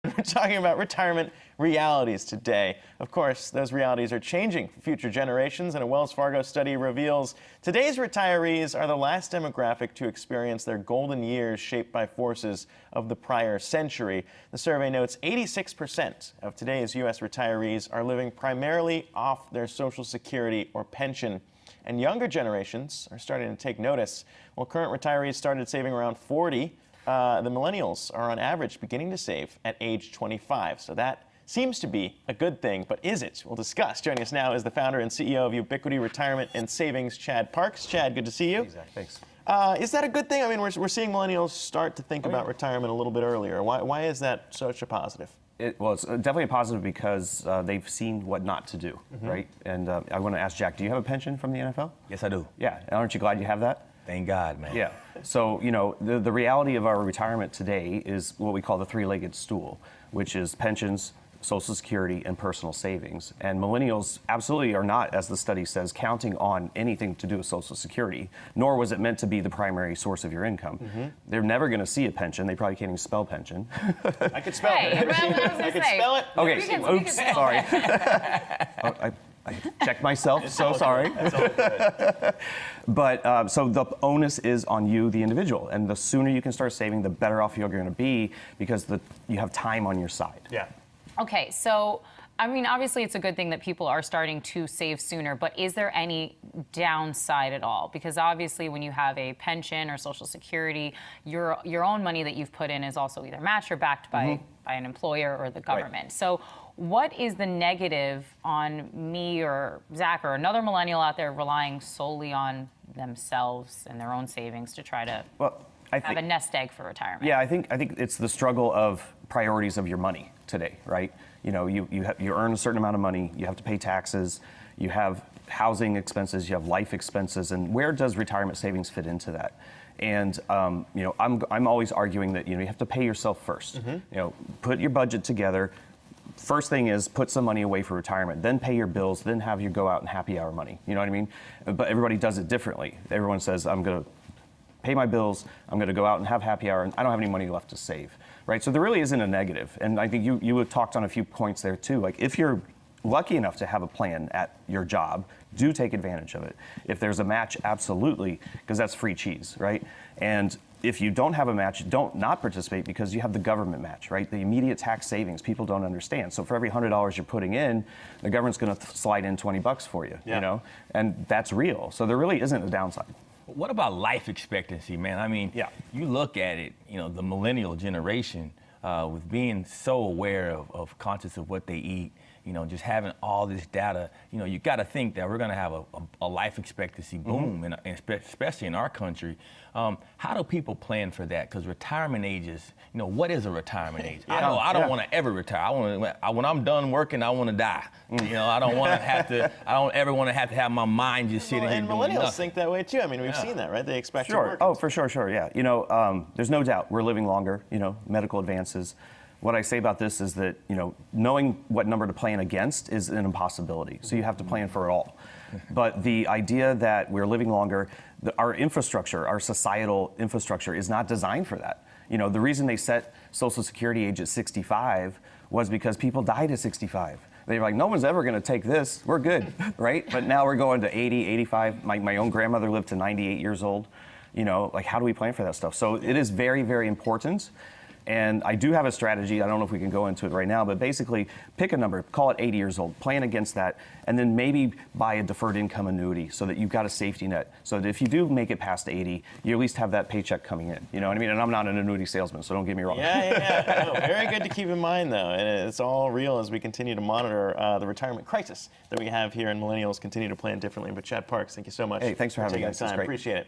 We're talking about retirement realities today. Of course, those realities are changing for future generations, and a Wells Fargo study reveals today's retirees are the last demographic to experience their golden years shaped by forces of the prior century. The survey notes 86% of today's U.S. retirees are living primarily off their Social Security or pension. And younger generations are starting to take notice. While current retirees started saving around 40, the millennials are on average beginning to save at age 25. So that seems to be a good thing, but is it? We'll discuss. Joining us now is the founder and CEO of Ubiquity Retirement and Savings, Chad Parks. Chad, good to see you. Exactly. Thanks. Is that a good thing? I mean, we're seeing millennials start to think about retirement a little bit earlier. Why is that such a positive? Well, it's definitely a positive because they've seen what not to do, right? And I want to ask Jack, do you have a pension from the NFL? Yes, I do. Yeah. Aren't you glad you have that? Thank God, man. Yeah. So, you know, the reality of our retirement today is what we call the three-legged stool, which is pensions, Social Security, and personal savings. And millennials absolutely are not, as the study says, counting on anything to do with Social Security, nor was it meant to be the primary source of your income. They're never going to see a pension. They probably can't even spell pension. I could spell it. I could spell it. Okay, oops, sorry. I checked myself, so sorry. That's all good. But so the onus is on you, the individual, and the sooner you can start saving, the better off you're going to be because you have time on your side. Yeah. Okay, so I mean, obviously it's a good thing that people are starting to save sooner, but is there any downside at all? Because obviously when you have a pension or Social Security, your own money that you've put in is also either matched or backed by an employer or the government. Right. So what is the negative on me or Zach or another millennial out there relying solely on themselves and their own savings to try to have a nest egg for retirement? Yeah, I think it's the struggle of priorities of your money today, right? You know, you earn a certain amount of money, you have to pay taxes, you have housing expenses, you have life expenses, and where does retirement savings fit into that? And you know, I'm always arguing that you have to pay yourself first. You know, put your budget together. First thing is put some money away for retirement, then pay your bills, then have you go out and happy hour money. You know what I mean? But everybody does it differently. Everyone says, I'm going to pay my bills, I'm going to go out and have happy hour, and I don't have any money left to save, right? So there really isn't a negative. And I think you had talked on a few points there too. Like if you're lucky enough to have a plan at your job, do take advantage of it. If there's a match, absolutely, because that's free cheese, right? And if you don't have a match, don't not participate because you have the government match, right? The immediate tax savings, people don't understand. So for every $100 you're putting in, the government's going to slide in 20 bucks for you, you know? And that's real. So there really isn't a downside. What about life expectancy, man? I mean, you look at it, you know, the millennial generation with being so aware of conscious of what they eat, you know, just having all this data, you know, you got to think that we're going to have a life expectancy boom, and especially in our country. How do people plan for that? Because retirement ages, you know, what is a retirement age? I don't want to ever retire. When I'm done working, I want to die. You know, I don't want to have to. I don't ever want to have my mind just sitting here and doing millennials nothing. think that way too. I mean, we've seen that, right? They expect to work. Oh, for sure, yeah. You know, there's no doubt we're living longer. You know, medical advances. What I say about this is that, you know, knowing what number to plan against is an impossibility. So you have to plan for it all. But the idea that we're living longer, our infrastructure, our societal infrastructure is not designed for that. You know, the reason they set Social Security age at 65 was because people died at 65. They were like, no one's ever going to take this. We're good, right? But now we're going to 80, 85. My own grandmother lived to 98 years old. You know, like how do we plan for that stuff? So it is very, very important. And I do have a strategy. I don't know if we can go into it right now, but basically pick a number, call it 80 years old, plan against that, and then maybe buy a deferred income annuity so that you've got a safety net. So that if you do make it past 80, you at least have that paycheck coming in. You know what I mean? And I'm not an annuity salesman, so don't get me wrong. Yeah. No, very good to keep in mind, though. And it's all real as we continue to monitor the retirement crisis that we have here, and millennials continue to plan differently. But Chad Parks, thank you so much. Hey, thanks for having me, taking guys. the time. It's great. Appreciate it.